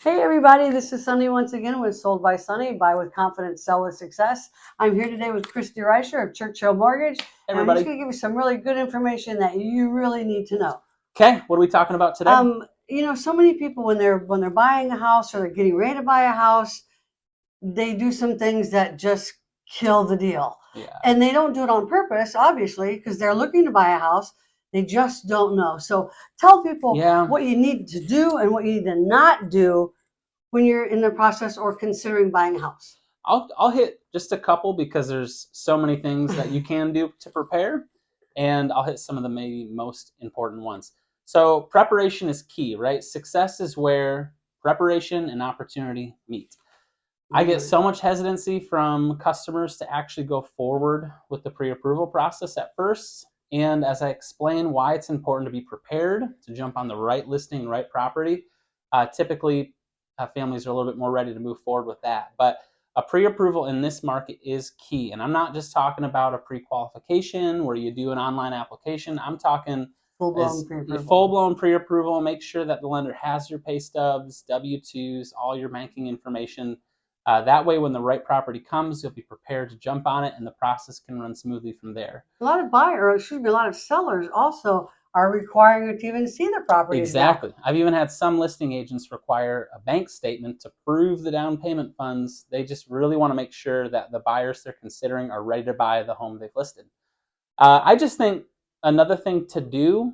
Hey everybody, this is Sonnie once again with Sold by Sonnie, buy with confidence, sell with success. I'm here today with Chris DeRuischer of Churchill Mortgage, and I'm just Everybody. going to give you some really good information that you really need to know. Okay, what are we talking about today? So many people when they're buying a house or they're getting ready to buy a house, they do some things that just kill the deal. Yeah. And they don't do it on purpose, obviously, because they're looking to buy a house. They just don't know. So tell people what you need to do and what you need to not do when you're in the process or considering buying a house. I'll hit just a couple because there's so many things that you can do to prepare, and I'll hit some of the maybe most important ones. So preparation is key, right? Success is where preparation and opportunity meet. I get so much hesitancy from customers to actually go forward with the pre-approval process at first. And as I explain why it's important to be prepared to jump on the right listing, right property, typically families are a little bit more ready to move forward with that. But a pre-approval in this market is key. And I'm not just talking about a pre-qualification where you do an online application. I'm talking full-blown pre-approval. Make sure that the lender has your pay stubs, W-2s, all your banking information. That way, when the right property comes, you'll be prepared to jump on it, and the process can run smoothly from there. A lot of sellers also are requiring you to even see the properties. Exactly. Now. I've even had some listing agents require a bank statement to prove the down payment funds. They just really want to make sure that the buyers they're considering are ready to buy the home they've listed. I just think another thing to do,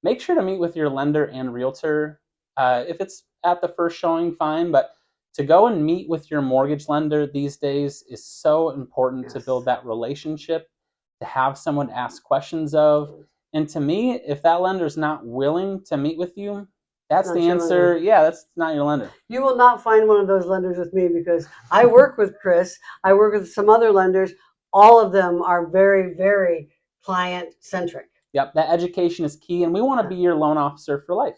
make sure to meet with your lender and realtor. If it's at the first showing, fine, but to go and meet with your mortgage lender these days is so important. Yes. To build that relationship, to have someone to ask questions of. And to me, if that lender is not willing to meet with you, that's the answer. Yeah, that's not your lender. You will not find one of those lenders with me because I work with Chris. I work with some other lenders. All of them are very, very client-centric. Yep, that education is key, and we want to be your loan officer for life.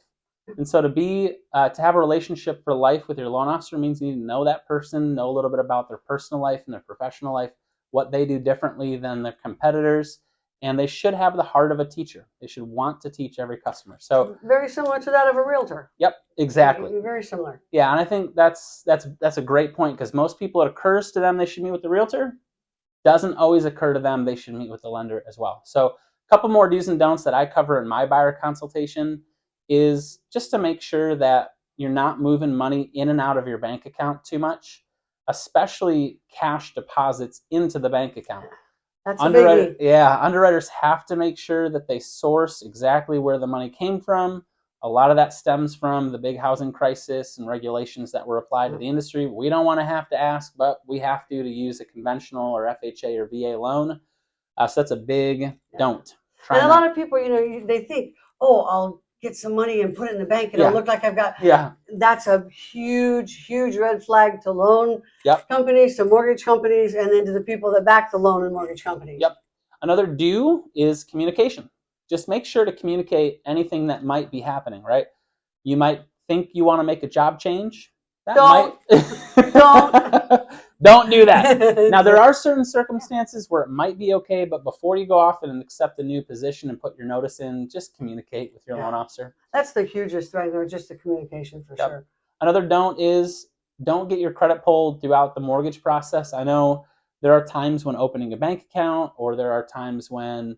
And so to have a relationship for life with your loan officer means you need to know that person, know a little bit about their personal life and their professional life, what they do differently than their competitors, and they should have the heart of a teacher. They should want to teach every customer. So very similar to that of a realtor. Yep, exactly. Very similar. Yeah, and I think that's a great point because most people, it occurs to them they should meet with the realtor. Doesn't always occur to them they should meet with the lender as well. So a couple more do's and don'ts that I cover in my buyer consultation is just to make sure that you're not moving money in and out of your bank account too much, especially cash deposits into the bank account. That's a biggie. Yeah, underwriters have to make sure that they source exactly where the money came from. A lot of that stems from the big housing crisis and regulations that were applied to the industry. We don't want to have to ask, but we have to use a conventional or FHA or VA loan. So that's a big don't. And a lot of people, they think, oh, I'll get some money and put it in the bank and it'll look like I've got. Yeah. That's a huge, huge red flag to loan companies, to mortgage companies, and then to the people that back the loan and mortgage companies. Yep. Another do is communication. Just make sure to communicate anything that might be happening, right? You might think you want to make a job change. Don't do that. Now, there are certain circumstances where it might be okay, but before you go off and accept a new position and put your notice in, just communicate with your loan officer. That's the hugest thing, or just the communication for sure. Another don't is don't get your credit pulled throughout the mortgage process. I know there are times when opening a bank account, or there are times when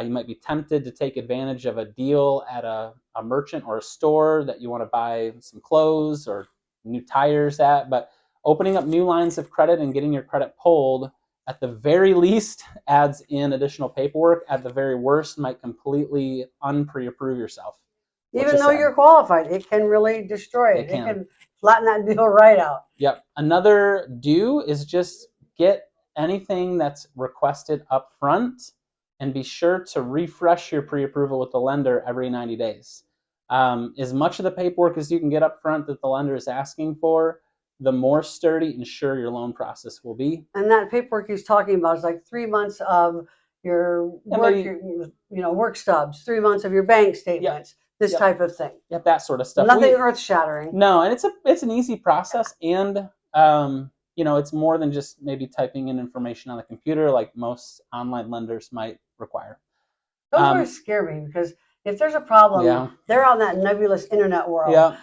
you might be tempted to take advantage of a deal at a merchant or a store that you want to buy some clothes or new tires at, but opening up new lines of credit and getting your credit pulled at the very least adds in additional paperwork. At the very worst, might completely unpre-approve yourself. Even though you're qualified, it can really destroy it. It can flatten that deal right out. Yep. Another do is just get anything that's requested up front and be sure to refresh your pre-approval with the lender every 90 days. As much of the paperwork as you can get up front that the lender is asking for, the more sturdy and sure your loan process will be. And that paperwork he's talking about is like 3 months of your work stubs, 3 months of your bank statements, this type of thing. Yep, that sort of stuff. Nothing earth-shattering. No, and it's an easy process, and it's more than just maybe typing in information on the computer like most online lenders might require. Those always scare me because if there's a problem, they're on that nebulous internet world. Yeah.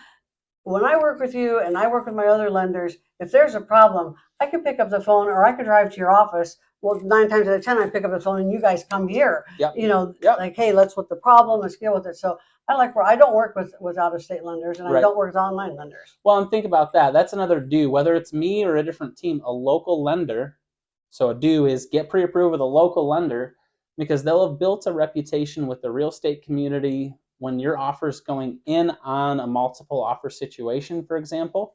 when I work with you and I work with my other lenders, if there's a problem, I can pick up the phone or I could drive to your office. Well, 9 times out of 10, I pick up the phone and you guys come here. Yep. You know, Yep. like, hey, let's what's the problem? Let's deal with it. So I don't work with out-of-state lenders, and I don't work with online lenders. Well, and think about that. That's another do. Whether it's me or a different team, a local lender. So a do is get pre-approved with a local lender, because they'll have built a reputation with the real estate community when your offer is going in on a multiple offer situation, for example,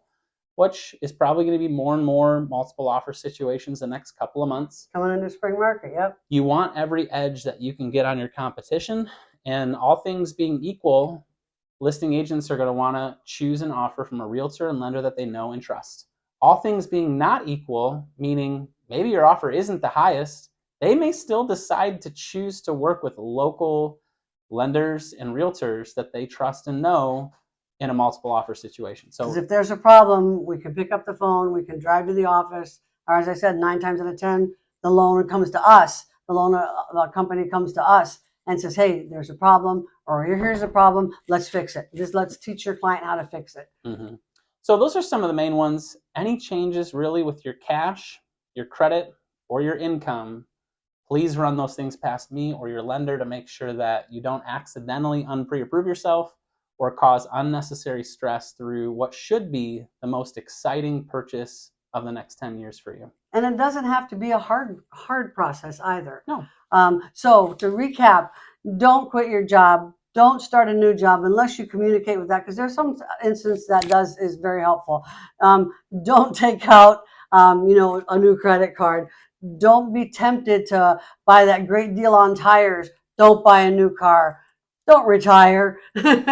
which is probably going to be more and more multiple offer situations the next couple of months. Coming into spring market, yep. You want every edge that you can get on your competition, and all things being equal, listing agents are going to want to choose an offer from a realtor and lender that they know and trust. All things being not equal, meaning maybe your offer isn't the highest, they may still decide to choose to work with local lenders and realtors that they trust and know in a multiple offer situation. So if there's a problem, we can pick up the phone, we can drive to the office, or as I said, 9 times out of 10, the loan comes to us. The loan company comes to us and says, hey, there's a problem, or here's a problem, let's fix it. Just let's teach your client how to fix it. Mm-hmm. So those are some of the main ones. Any changes really with your cash, your credit, or your income, please run those things past me or your lender to make sure that you don't accidentally unpre-approve yourself or cause unnecessary stress through what should be the most exciting purchase of the next 10 years for you. And it doesn't have to be a hard process either. No. So to recap, don't quit your job. Don't start a new job unless you communicate with that, because there's some instance that is very helpful. Don't take out a new credit card. Don't be tempted to buy that great deal on tires. Don't buy a new car. Don't retire. Those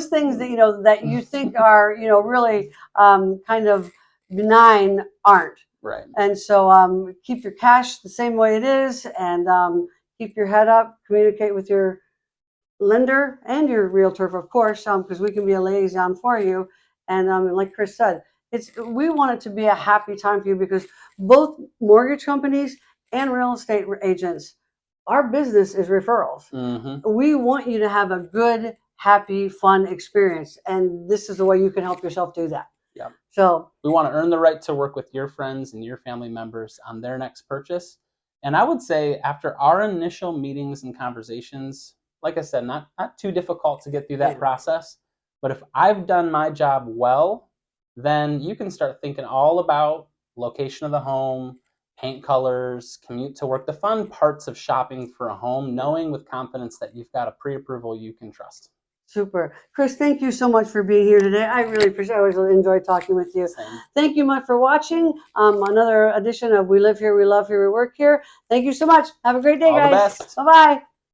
things that that you think are really kind of benign aren't. Right. And so keep your cash the same way it is, and keep your head up. Communicate with your lender and your realtor, of course, because we can be a liaison for you. And like Chris said, we want it to be a happy time for you, because both mortgage companies and real estate agents, our business is referrals. Mm-hmm. We want you to have a good, happy, fun experience, and this is the way you can help yourself do that. Yeah. So we want to earn the right to work with your friends and your family members on their next purchase. And I would say after our initial meetings and conversations, like I said, not too difficult to get through that process. But if I've done my job well, then you can start thinking all about location of the home, paint colors, commute to work, the fun parts of shopping for a home, knowing with confidence that you've got a pre-approval you can trust. Super. Chris, thank you so much for being here today. I really appreciate it. I always enjoy talking with you. Same. Thank you much for watching another edition of We Live Here, We Love Here, We Work Here. Thank you so much. Have a great day, All guys. the best. Bye-bye.